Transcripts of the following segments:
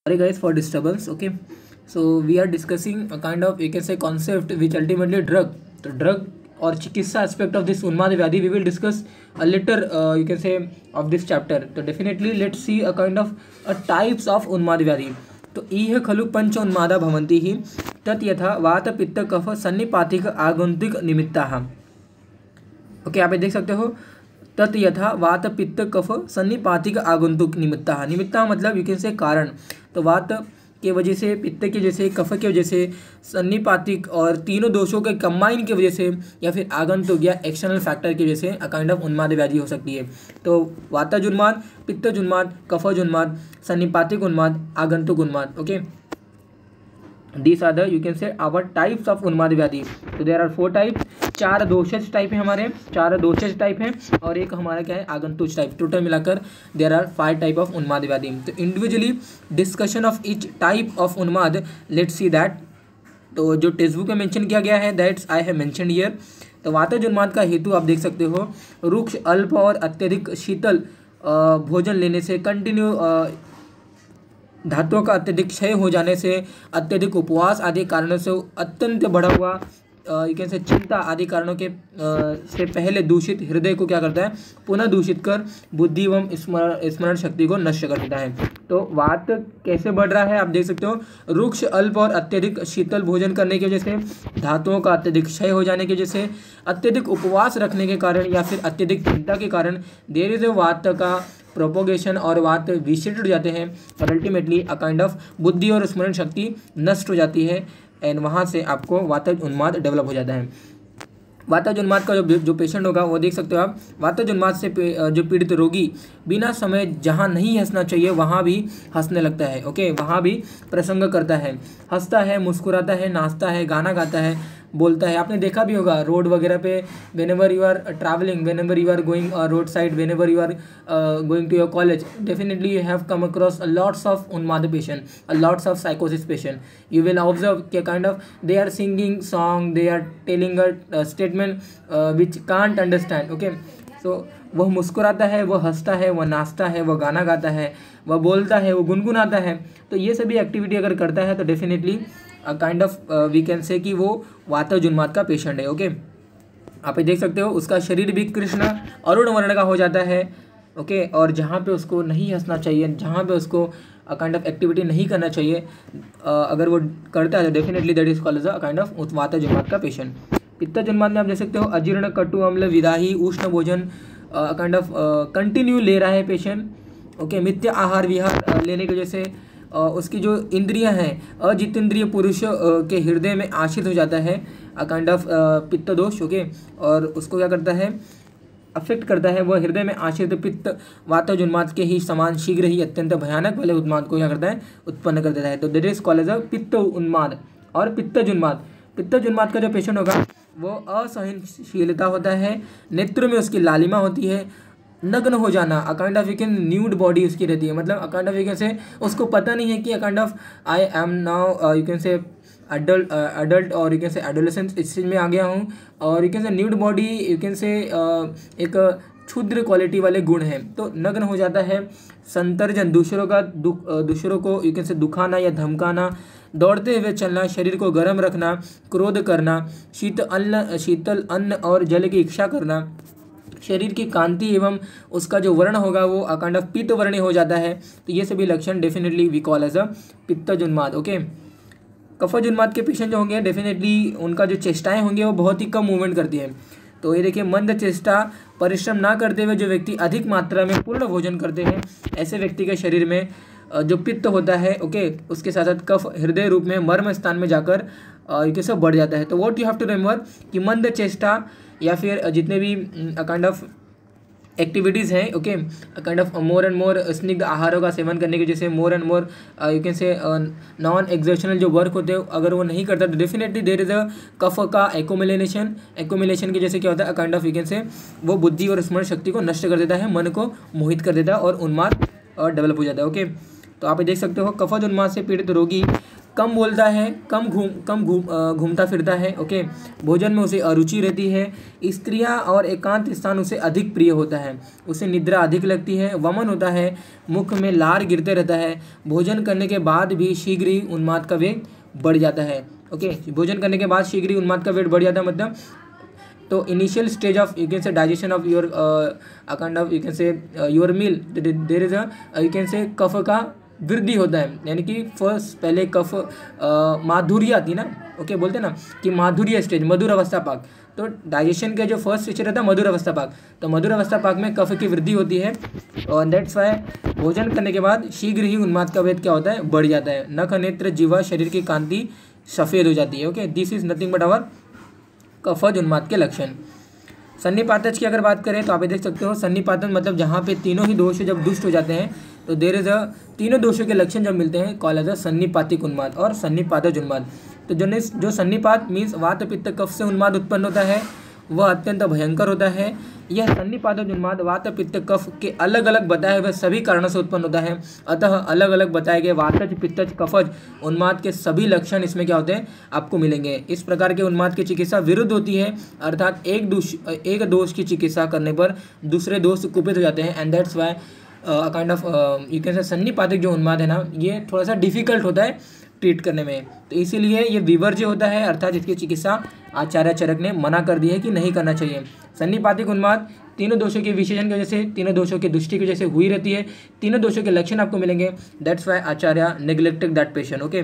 Sorry guys for disturbance. Okay, so we are discussing a kind of, you can say, concept which ultimately drug, the drug or चिकित्सा aspect of this उन्माद व्याधि we will discuss a later, you can say, of this chapter. तो definitely let's see a kind of a types of उन्माद व्याधि. तो इह खलु पंच उन्मादा भवन्ति हि तत् यथा वात पित्त कफ सन्निपातिक आगंतुक निमित्ताः. ओके, आप ये देख सकते हो, तत् यथा वात पित्त कफ सन्निपातिक आगंतुक निमित्ता. निमित्ता मतलब यू कैन से कारण. तो वात के वजह से, पित्त की वजह से, कफ की वजह से, सन्निपातिक और तीनों दोषों के कंबाइन की वजह से, या फिर आगंतुक या एक्सटर्नल फैक्टर की वजह से अ काइंड ऑफ उन्माद व्याधि हो सकती है. तो वातज उन्माद, पित्तज उन्माद, कफज उन्माद, सन्निपातिक उन्माद, आगंतुक उन्माद. Okay, this are the, you can say, our types of उन्माद व्याधि. तो देयर आर 4 टाइप्स. 4 दोषज टाइप है हमारे, 4 दोषज टाइप हैं और एक हमारा क्या है, आगंतुक टाइप. टोटल मिलाकर देयर आर 5 टाइप ऑफ उन्माद व्याधि. तो individually discussion of each type of उन्माद, लेट्स सी दैट. तो जो टेक्स्ट बुक में मेंशन किया गया है, that's I have mentioned here. तो वातज उन्माद का हेतु आप देख सकते हो, रुक्ष, अल्प और अत्यधिक शीतल भोजन लेने से, कंटिन्यू धातुओं का अत्यधिक क्षय हो जाने से, अत्यधिक उपवास आदि कारणों से, अत्यंत बढ़ा हुआ यू कैन से चिंता आदि कारणों के से पहले दूषित हृदय को क्या करता है, पुनः दूषित कर बुद्धि एवं स्मरण शक्ति को नष्ट कर देता है. तो वात कैसे बढ़ रहा है आप देख सकते हो, रुक्ष, अल्प और अत्यधिक शीतल भोजन करने की वजह से, धातुओं का अत्यधिक क्षय हो जाने की वजह से, अत्यधिक उपवास रखने के कारण या फिर अत्यधिक चिंता के कारण देर इज वात का प्रोपोगेशन और वात विषित हो जाते हैं और अल्टीमेटली अ काइंड ऑफ बुद्धि और स्मरण शक्ति नष्ट हो जाती है एंड वहाँ से आपको वातज उन्माद डेवलप हो जाता है. वातज उन्माद का जो पेशेंट होगा वो देख सकते हो आप, वातज उन्माद से जो पीड़ित रोगी बिना समय जहाँ नहीं हंसना चाहिए वहाँ भी हंसने लगता है. ओके, वहाँ भी प्रसंग करता है, हंसता है, मुस्कुराता है, नाचता है, गाना गाता है, बोलता है. आपने देखा भी होगा रोड वगैरह पे, whenever you are travelling, whenever you are going road side, whenever you are going to your college, definitely you have come across lots of उन्माद पेशेंट, लॉट्स ऑफ साइकोसिस पेशेंट. यू विल ऑब्जर्व कि kind of they are singing song, they are telling a statement which can't understand. Okay, so वह मुस्कुराता है, वह हंसता है, वह नाचता है, वह गाना गाता है, वह बोलता है, वह गुनगुनाता है. तो ये सभी एक्टिविटी अगर करता है तो definitely kind of we can say कि वो वातज उन्माद का पेशेंट है. ओके, आप ये देख सकते हो, उसका शरीर भी कृष्ण अरुण वर्ण का हो जाता है. ओके, और जहाँ पे उसको नहीं हंसना चाहिए, जहाँ पे उसको काइंड ऑफ एक्टिविटी नहीं करना चाहिए, अगर वो करता है तो definitely that is called as a kind of वातज उन्माद का पेशेंट. पित्तज उन्माद में आप देख सकते हो, अजीर्ण, कटु, अम्ल, विदाही, उष्ण भोजन काइंड ऑफ कंटिन्यू ले रहा है पेशेंट. ओके, मिथ्या आहार विहार लेने की वजह से उसकी जो इंद्रियां हैं, अजितेंद्रिय पुरुष के हृदय में आश्रित हो जाता है अ काइंड ऑफ पित्त दोष. ओके, और उसको क्या करता है, अफेक्ट करता है, वह हृदय में आश्रित पित्त वातज उन्माद के ही समान शीघ्र ही अत्यंत भयानक वाले उन्माद को क्या करता है, उत्पन्न कर देता है. तो that is called as a पित्त उन्माद और पित्तज उन्माद. पित्तज उन्माद का जो पेशेंट होगा वो असहनशीलता होता है, नेत्र में उसकी लालिमा होती है, नग्न हो जाना, अ kind of you can nude body उसकी रहती है, मतलब अ काइंड ऑफ यू कैन से उसको पता नहीं है कि अ kind of I am now you can से अडल्ट और यू कैन से एडोलेसेंस इस चीज़ में आ गया हूँ. और यू कैन से न्यूड बॉडी यू कैन से एक क्षुद्र क्वालिटी वाले गुण हैं. तो नग्न हो जाता है, संतर्जन, दूसरों को यू कैन से दुखाना या धमकाना, दौड़ते हुए चलना, शरीर को गर्म रखना, क्रोध करना, शीतल अन्न और जल की इच्छा करना, शरीर की कांति एवं उसका जो वर्ण होगा वो काइंड ऑफ पीत वर्णी हो जाता है. तो ये सभी लक्षण definitely we call as a पित्तज उन्माद. ओके, कफज उन्माद के पेशेंट जो होंगे डेफिनेटली उनका जो चेष्टाएं होंगी वो बहुत ही कम मूवमेंट करती है. तो ये देखिए, मंद चेष्टा, परिश्रम ना करते हुए जो व्यक्ति अधिक मात्रा में पूर्ण भोजन करते हैं, ऐसे व्यक्ति के शरीर में जो पित्त होता है, ओके, उसके साथ साथ कफ हृदय रूप में मर्म स्थान में जाकर ये सब बढ़ जाता है. तो what you have to remember कि मंद चेष्टा या फिर जितने भी काइंड ऑफ एक्टिविटीज़ हैं, okay, kind of more and more स्निग्ध आहारों का सेवन करने की वजह से, more and more you can say non exertional जो वर्क होते हैं अगर वो नहीं करता तो डेफिनेटली देर इज अ कफ का एक्यूमुलेशन की जैसे क्या होता है, काइंड ऑफ यू कैन से वो बुद्धि और स्मरण शक्ति को नष्ट कर देता है, मन को मोहित कर देता है और उन्माद डेवलप हो जाता है. ओके, तो आप ये देख सकते हो, कफज उन्माद से पीड़ित रोगी कम बोलता है, कम घूमता फिरता है। ओके, भोजन में उसे अरुचि रहती है। स्त्रियां और एकांत स्थान उसे अधिक प्रिय होता है। उसे निद्रा अधिक लगती है। वमन होता है, मुख में लार गिरते रहता है। भोजन करने के बाद भी शीघ्र ही उन्माद का वेग बढ़ जाता है। ओके, भोजन करने के बाद शीघ्र ही उन्माद का वेग बढ़ जाता है मतलब। तो initial stage of you can say digestion of your kind of you can say your meal, there is a you can say कफ का वृद्धि होता है। यानी कि फर्स्ट पहले कफ माधुर्य आती ना। ओके, बोलते ना कि माधुर्य स्टेज, मधुर अवस्था पाक। तो डाइजेशन का जो फर्स्ट स्टेज रहता है मधुर अवस्था पाक, तो मधुर अवस्था पाक में कफ की वृद्धि होती है और दैट्स वाई भोजन करने के बाद शीघ्र ही उन्माद का वेग क्या होता है, बढ़ जाता है। नख, नेत्र, जीवा, शरीर की कांति सफ़ेद हो जाती है। Okay, this is nothing but our कफज उन्माद के लक्षण। सन्निपातज की अगर बात करें तो आप ये देख सकते हो, सन्निपातन मतलब जहाँ पे तीनों ही दोष जब दुष्ट हो जाते हैं तो देर इज अ तीनों दोषों के लक्षण जब मिलते हैं कॉल एज अ सन्निपातिक उन्माद और सन्निपातज उन्माद। तो जो सन्निपात मीन्स वात पित्त कफ से उन्माद उत्पन्न होता है वह अत्यंत भयंकर होता है। यह सन्निपातज उन्माद वात पित्त कफ के अलग अलग बताए हुए सभी कारणों से उत्पन्न होता है। अतः अलग अलग बताए गए वातज, पित्तज, कफज उन्माद के सभी लक्षण इसमें क्या होते हैं आपको मिलेंगे। इस प्रकार के उन्माद की चिकित्सा विरुद्ध होती है, अर्थात एक दोष की चिकित्सा करने पर दूसरे दोष कुपित हो जाते हैं। And that's why kind of you can say सन्निपातिक जो उन्माद है ना, ये थोड़ा सा डिफिकल्ट होता है ट्रीट करने में। तो इसीलिए ये विवर्ज्य होता है, अर्थात इसकी चिकित्सा आचार्य चरक ने मना कर दी है कि नहीं करना चाहिए। सन्निपातिक उन्माद तीनों दोषों के विशेषण की वजह से, तीनों दोषों की दृष्टि की वजह से हुई रहती है। तीनों दोषों के लक्षण आपको मिलेंगे। That's why Acharya neglected that patient. Okay,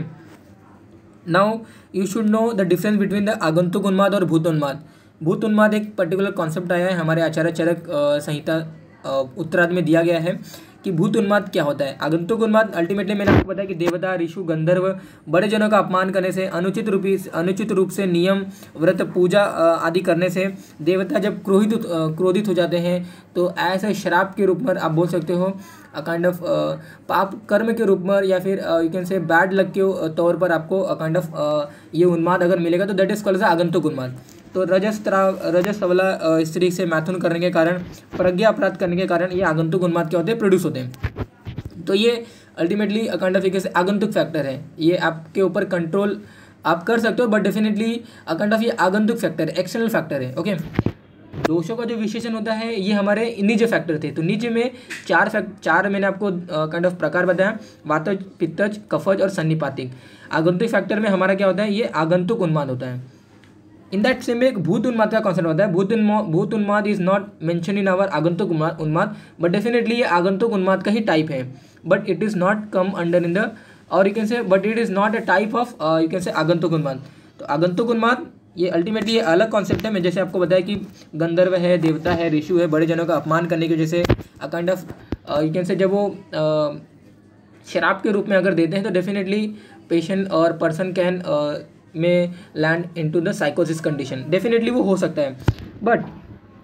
now you should know the difference between the आगंतुक उन्माद और भूत उन्माद। भूत उन्माद एक पर्टिकुलर कॉन्सेप्ट आया है हमारे आचार्य चरक संहिता उत्तरार्ध में दिया गया है कि भूत उन्माद क्या होता है। आगंतुक उन्माद अल्टीमेटली मैंने आपको बताया कि देवता, ऋषि, गंधर्व, बड़े जनों का अपमान करने से, अनुचित रूप से नियम, व्रत, पूजा आदि करने से देवता जब क्रोधित हो जाते हैं तो ऐसे श्राप के रूप में आप बोल सकते हो, काइंड ऑफ पाप कर्म के रूप में, या फिर यू कैन से बैड लक के तौर पर आपको काइंड ऑफ ये उन्माद अगर मिलेगा तो दैट इज कॉल्ड एज आगंतुक उन्माद। तो रजस वाला स्त्री से मैथुन करने के कारण, प्रज्ञा अपराध करने के कारण ये आगंतुक उन्माद क्या होते हैं, प्रोड्यूस होते हैं। तो ये अल्टीमेटली काइंड ऑफ एक आगंतुक फैक्टर है, ये आपके ऊपर कंट्रोल आप कर सकते हो, बट डेफिनेटली काइंड ऑफ ये आगंतुक फैक्टर है, एक्सटर्नल फैक्टर है। ओके, दोषों का जो विशेषण होता है ये हमारे निज फैक्टर थे। तो नीचे में चार मैंने आपको काइंड ऑफ प्रकार बताया, वातज, पित्तज, कफज और सन्निपातिक। आगंतुक फैक्टर में हमारा क्या होता है, ये आगंतुक उन्माद होता है। इन दैट सेम एक भूत उन्माद का कॉन्सेप्ट होता है। भूत उन्माद is not mention in our आगंतुक उन्माद, बट डेफिनेटली ये आगंतुक उन्माद का ही टाइप है, but it is not come under in the, और you can say but it is not a type of you can say आगंतुक उन्माद। तो आगंतुक उन्माद ये अल्टीमेटली ये अलग कॉन्सेप्ट है। मैं जैसे आपको बताया कि गंधर्व है, देवता है, ऋषि है, बड़े जनों का अपमान करने की वजह से काइंड ऑफ यू कैन से जब वो शराब के रूप में अगर देते हैं तो डेफिनेटली पेशेंट और पर्सन कैन में लैंड इनटू द साइकोसिस कंडीशन, डेफिनेटली वो हो सकता है। बट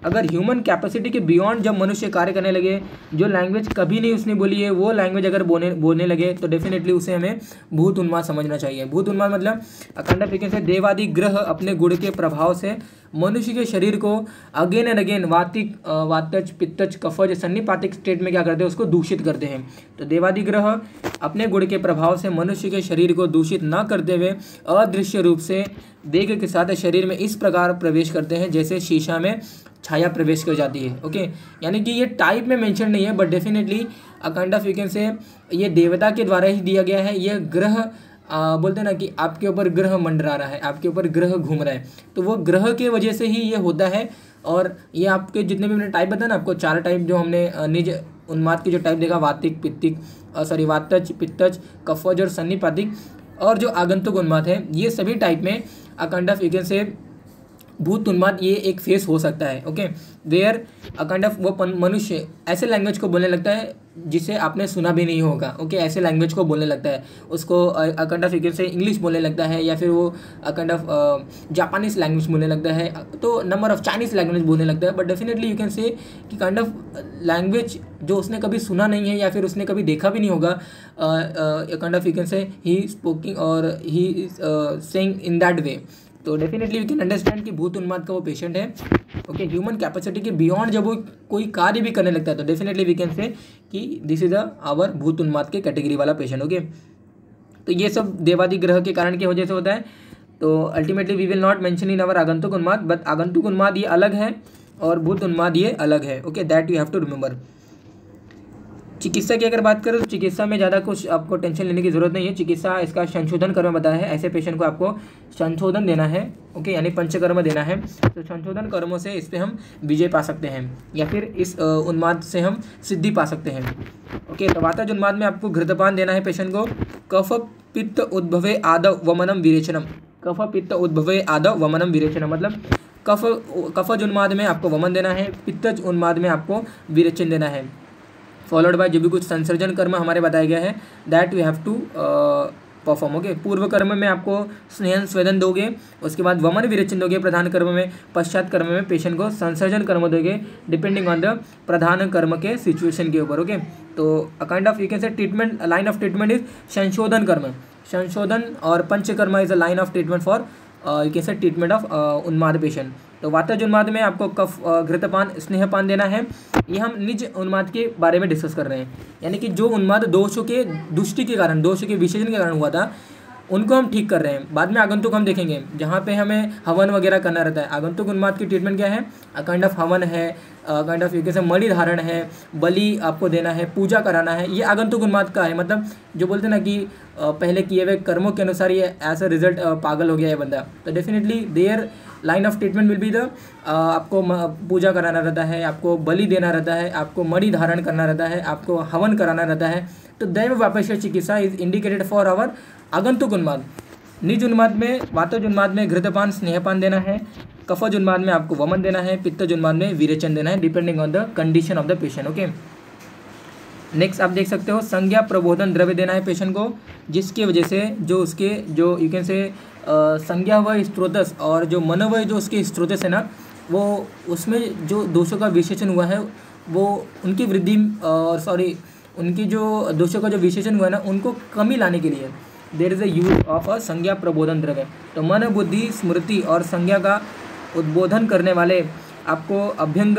अगर ह्यूमन कैपेसिटी के बियॉन्ड जब मनुष्य कार्य करने लगे, जो लैंग्वेज कभी नहीं उसने बोली है वो लैंग्वेज अगर बोलने लगे तो डेफिनेटली उसे हमें भूत उन्माद समझना चाहिए। भूत उन्माद मतलब अखंड तरीके से देवादि ग्रह अपने गुण के प्रभाव से मनुष्य के शरीर को अगेन एंड अगेन वातज, पित्तज, कफज, सन्निपातिक स्टेट में क्या करते हैं, उसको दूषित करते हैं। तो देवादि ग्रह अपने गुण के प्रभाव से मनुष्य के शरीर को दूषित न करते हुए अदृश्य रूप से वेग के साथ शरीर में इस प्रकार प्रवेश करते हैं जैसे शीशा में छाया प्रवेश कर जाती है। ओके, यानी कि ये टाइप में मेंशन नहीं है, but definitely kind of you can से ये देवता के द्वारा ही दिया गया है। ये ग्रह बोलते हैं ना कि आपके ऊपर ग्रह मंडरा रहा है, आपके ऊपर ग्रह घूम रहा है, तो वो ग्रह के वजह से ही ये होता है। और ये आपके जितने भी मैंने टाइप बताया ना आपको, 4 टाइप जो हमने निज उन्माद की जो टाइप देखा, वातिक, वातज, पित्तज, कफज और सन्निपातिक, और जो आगंतुक उन्माद है, ये सभी टाइप में काइंड ऑफ यू कैन से भूत उन्माद ये एक फेस हो सकता है। ओके, वेयर काइंड ऑफ वो मनुष्य ऐसे लैंग्वेज को बोलने लगता है जिसे आपने सुना भी नहीं होगा। ओके, ऐसे लैंग्वेज को बोलने लगता है, उसको काइंड ऑफ से इंग्लिश बोलने लगता है, या फिर वो काइंड ऑफ जापानीज लैंग्वेज बोलने लगता है, तो नंबर ऑफ चाइनीज लैंग्वेज बोलने लगता है। But definitely you can say कि काइंड ऑफ लैंग्वेज जो उसने कभी सुना नहीं है या फिर उसने कभी देखा भी नहीं होगा, काइंड ऑफ यू कैन से ही स्पोकिंग और he is saying in that way. तो डेफिनेटली वी कैन अंडरस्टैंड कि भूत उन्माद का वो पेशेंट है। ओके, ह्यूमन कैपेसिटी के बियॉन्ड जब वो कोई कार्य भी करने लगता है तो डेफिनेटली वी कैन से कि दिस इज आवर भूत उन्माद के कैटेगरी वाला पेशेंट। ओके, तो ये सब देवादि ग्रह के कारण की वजह से होता है। तो ultimately we will not mention in our आगंतुक उन्माद, बट आगंतुक उन्माद ये अलग है और भूत उन्माद ये अलग है। Okay, that you have to remember. चिकित्सा की अगर बात करें तो चिकित्सा में ज़्यादा कुछ आपको टेंशन लेने की जरूरत नहीं है। चिकित्सा इसका संशोधन कर्म बताया है, ऐसे पेशेंट को आपको संशोधन देना है। ओके, यानी पंचकर्म देना है। तो संशोधन कर्मों से इस पर हम विजय पा सकते हैं या फिर इस उन्माद से हम सिद्धि पा सकते हैं। ओके, तो वातज उन्माद में आपको घृतपान देना है पेशेंट को। कफ पित्त उद्भवे आदव वमनम विरेचनम, कफ पित्त उद्भवे आदव वमनम विरेचनम, मतलब कफज उन्माद में आपको वमन देना है, पित्तज उन्माद में आपको विरेचन देना है। फॉलोड बाय जो भी कुछ संसर्जन कर्म हमारे बताया गया है that we have to perform. Okay, पूर्व कर्म में आपको स्नेहन स्वेदन दोगे, उसके बाद वमन विरेचन दोगे प्रधान कर्म में, पश्चात कर्म में पेशेंट को संसर्जन कर्म दोगे डिपेंडिंग ऑन द प्रधान कर्म के सिचुएशन के ऊपर। ओके, तो अ काइंड ऑफ यू कैन से treatment, line of treatment is संशोधन कर्म, संशोधन और panchakarma is a line of treatment for you can से ट्रीटमेंट ऑफ उन्माद पेशेंट। तो वातज उन्माद में आपको कफ घृतपान स्नेहपान देना है। ये हम निज उन्माद के बारे में डिस्कस कर रहे हैं, यानी कि जो उन्माद दोषों के दुष्टि के कारण, दोषों के विशेषण के कारण हुआ था उनको हम ठीक कर रहे हैं। बाद में आगंतुक हम देखेंगे जहाँ पे हमें हवन वगैरह करना रहता है। आगंतुक उन्माद की ट्रीटमेंट क्या है? काइंड ऑफ हवन है, काइंड ऑफ जैसे मणि धारण है, बलि आपको देना है, पूजा कराना है, ये आगंतुक उन्माद का है। मतलब जो बोलते हैं ना कि पहले किए हुए कर्मों के अनुसार ये एज अ रिजल्ट पागल हो गया है बंदा, तो definitely their line of treatment will be the आपको पूजा कराना रहता है, आपको बलि देना रहता है, आपको मणि धारण करना रहता है, आपको हवन कराना रहता है। तो दैव व्यापश्य चिकित्सा इज इंडिकेटेड फॉर आवर आगंतुक उन्माद। निज उन्माद में, वातज उन्माद में घृतपान स्नेहपान देना है, कफज उन्माद में आपको वमन देना है, पित्तज उन्माद में विरेचन देना है depending on the condition of the patient. Okay, next आप देख सकते हो संज्ञा प्रबोधन द्रव्य देना है पेशेंट को, जिसकी वजह से जो उसके जो यू कैन से संज्ञा व स्त्रोतस और जो मनोवय जो उसके स्त्रोतस है ना, वो उसमें जो दोषों का विशेषण हुआ है वो उनकी वृद्धि और उनकी जो दोषों का जो विशेषण हुआ है ना उनको कमी लाने के लिए there is a use of a संज्ञा प्रबोधन द्रव्य। तो मन बुद्धि स्मृति और संज्ञा का उद्बोधन करने वाले आपको अभ्यंग,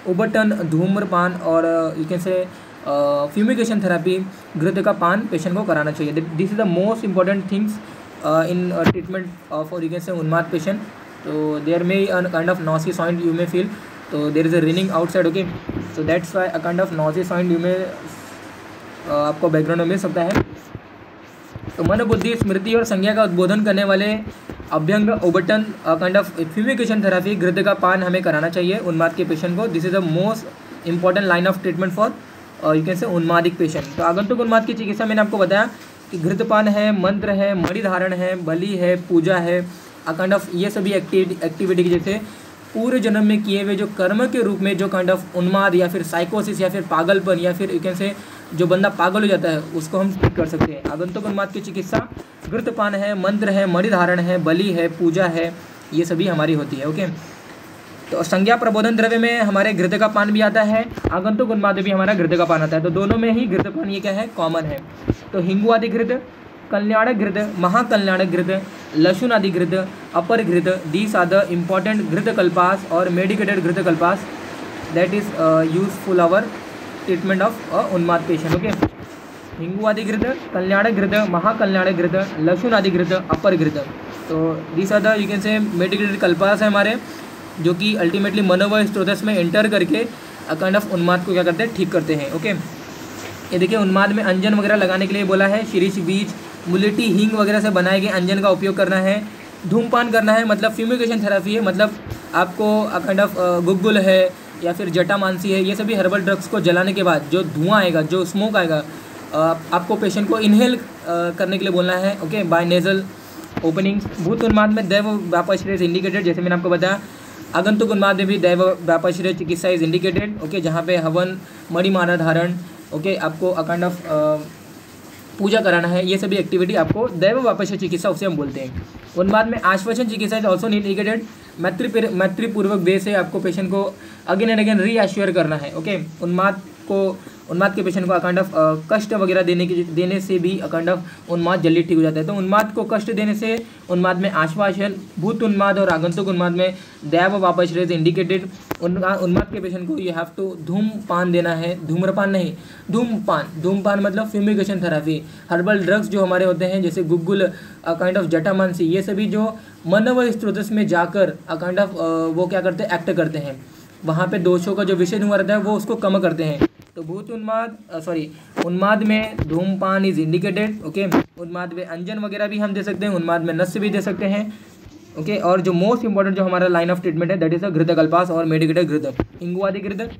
उबटन, धूम्रपान और you can say fumigation therapy, घृत का पान पेशेंट को कराना चाहिए। This is the most important things in treatment of you can say उन्माद पेशेंट। तो there may a kind of noisy sound you may feel, तो there is a raining outside. Okay, so that's why a kind of noisy sound you may आपको background में मिल सकता है। तो मन बुद्धि स्मृति और संज्ञा का उद्बोधन करने वाले अभ्यंग, उबटन, काइंड ऑफ फ्यूमिगेशन थेरेपी, घृत का पान हमें कराना चाहिए उन्माद के पेशेंट को। This is the most important line of treatment for you can say उन्मादिक पेशेंट। तो आगंतुक उन्माद की चिकित्सा मैंने आपको बताया कि घृतपान है, मंत्र है, मणि धारण है, बलि है, पूजा है, काइंड ऑफ ये सभी एक्टिविटी की जैसे पूरे जन्म में किए हुए जो कर्म के रूप में जो काइंड ऑफ उन्माद या फिर साइकोसिस या फिर पागलपन या फिर यू कैन से जो बंदा पागल हो जाता है उसको हम ठीक कर सकते हैं। आगंतुक उन्माद की चिकित्सा घृतपान है, मंत्र है, मणि धारण है, बलि है, पूजा है, ये सभी हमारी होती है। ओके, तो संज्ञा प्रबोधन द्रव्य में हमारे घृत का पान भी आता है, आगंतुक उन्माद में भी हमारा घृत का पान आता है। तो दोनों में ही घृत पान ये क्या है? कॉमन है। तो हिंगू आदि घृत, कल्याणक घृत, महाकल्याणक घृत, लहसुन आदि घृत, अपर घृत, दीज आर द इम्पॉर्टेंट घृत कल्पास और मेडिकेटेड घृत कल्पास that is useful our treatment of उन्माद पेशेंट। ओके, हिंगू आदि घृत, कल्याणक घृत, महाकल्याणक घृत, लहसुन आदि घृत, अपर घृत। तो these are the you can say medicated कल्पास है हमारे, जो कि अल्टीमेटली मनोवय स्त्रोतस में एंटर करके काइंड ऑफ उन्माद को क्या करते हैं? ठीक करते हैं। ओके, ये देखिए उन्माद में अंजन वगैरह लगाने के लिए बोला है। शिरीष बीज, मुलेठी, हींग वगैरह से बनाए गए अंजन का उपयोग करना है। धूमपान करना है, मतलब फ्यूमिगेशन थेरेपी है, मतलब आपको काइंड ऑफ गुग्गुल है या फिर जटामांसी है, ये सभी हर्बल ड्रग्स को जलाने के बाद जो धुआं आएगा, जो स्मोक आएगा, आपको पेशेंट को इनहेल करने के लिए बोलना है। Okay, by nasal openings. भूत उन्माद में दैव व्यापाश्रय इज इंडिकेटेड, जैसे मैंने आपको बताया। आगंतुक उन्माद में भी दैव व्यापाश्रय चिकित्सा इज इंडिकेटेड। ओके, जहाँ पे हवन, मणिमाला धारण, ओके, आपको काइंड ऑफ पूजा कराना है, ये सभी एक्टिविटी आपको दैव व्यापाश्रय चिकित्सा उसे हम बोलते हैं। उन्माद में आश्वासन चिकित्सा इज ऑल्सो इंडिकेटेड। मैत्रीपूर्वक वे से आपको पेशेंट को अगेन एंड अगेन रीअश्योर करना है। ओके, उन्माद उन्माद के पेशेंट को काइंड ऑफ कष्ट वगैरह देने से भी काइंड ऑफ उन्माद जल्दी ठीक हो जाता है। तो उन्माद को कष्ट देने से उन्माद में आश्वासन, भूत उन्माद और आगंतुक उन्माद में दैव वापस इज इंडिकेटेड। उन्माद के पेशेंट को यू हैव टू धूमपान देना है, धूम्रपान नहीं, धूमपान मतलब फ्यूमिगेशन थेरेपी। हर्बल ड्रग्स जो हमारे होते हैं जैसे गुग्गुल, काइंड ऑफ जटामांसी, ये सभी जो मनव स्रोतस में जाकर काइंड ऑफ वो क्या करते हैं, एक्ट करते हैं, वहाँ पे दोषों का जो विषय हुआ रहता है वो उसको कम करते हैं। तो भूत उन्माद में धूमपान इज इंडिकेटेड। ओके, उन्माद में अंजन वगैरह भी हम दे सकते हैं, उन्माद में नस्य भी दे सकते हैं। ओके, और जो मोस्ट इंपॉर्टेंट जो हमारा लाइन ऑफ ट्रीटमेंट है दैट इज घृत कल्पास और मेडिकेटेड घृत, इंगुआदि घृत,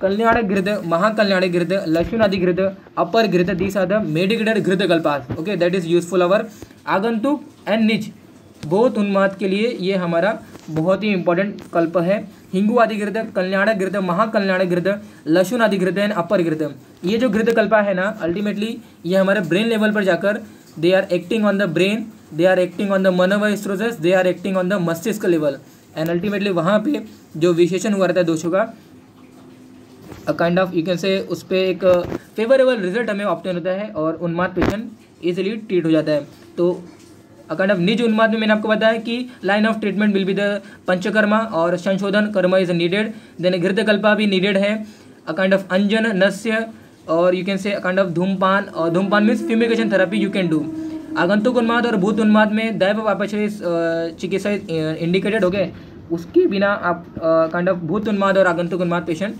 कल्याण घृत, महाकल्याण घृत, लक्ष्मणादि घृत, अपर घृत, दीस आर द मेडिकेटेड घृत कल्पास। ओके, दैट इज यूजफुल अवर आगंतुक एंड निज भूत उन्माद के लिए। ये हमारा बहुत ही इंपॉर्टेंट कल्प है। हिंगू आदि घृत, कल्याण घृत, महाकल्याण घृत, लशुन आदि घृत एंड अपर घृत। ये जो घृत कल्पा है ना, अल्टीमेटली ये हमारे ब्रेन लेवल पर जाकर they are acting on the brain, they are acting on the मनोवय स्रोतस, they are acting on the मस्तिष्क लेवल एंड अल्टीमेटली वहाँ पे जो विशेषण हुआ रहता है दोषों का काइंड ऑफ यू कैन से उस पर एक फेवरेबल रिजल्ट हमें ऑप्टेन होता है और उन्माद पेशेंट इजीली ट्रीट हो जाता है। तो काइंड ऑफ निज उन्माद में मैंने आपको बताया कि line of treatment will be the panchakarma और संशोधन कर्म इज नीडेड, देन घृतकल्पा भी नीडेड है, काइंड ऑफ अंजन, नस्य और you can say kind of धूमपान, और धूमपान means fumigation therapy you can do. आगंतुक उन्माद और भूत उन्माद में दैव वापस चिकित्सा इंडिकेटेड हो गए, उसके बिना आप काइंड ऑफ भूत उन्माद और आगंतुक उन्माद पेशेंट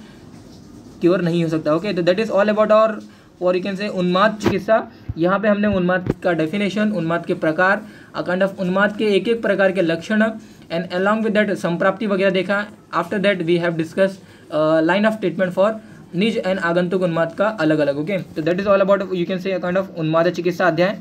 क्योर नहीं हो सकता। ओके, तो दैट इज ऑल अबाउट और यू कैन से उन्माद चिकित्सा। यहाँ पे हमने उन्माद का डेफिनेशन, उन्माद के प्रकार, काइंड ऑफ उन्माद के एक एक प्रकार के लक्षण एंड अलॉन्ग विद दैट संप्राप्ति वगैरह देखा। After that we have discuss line of treatment for निज एंड आगंतुक उन्माद का अलग अलग। ओके, तो that is all about you can say kind of उन्माद चिकित्सा अध्याय।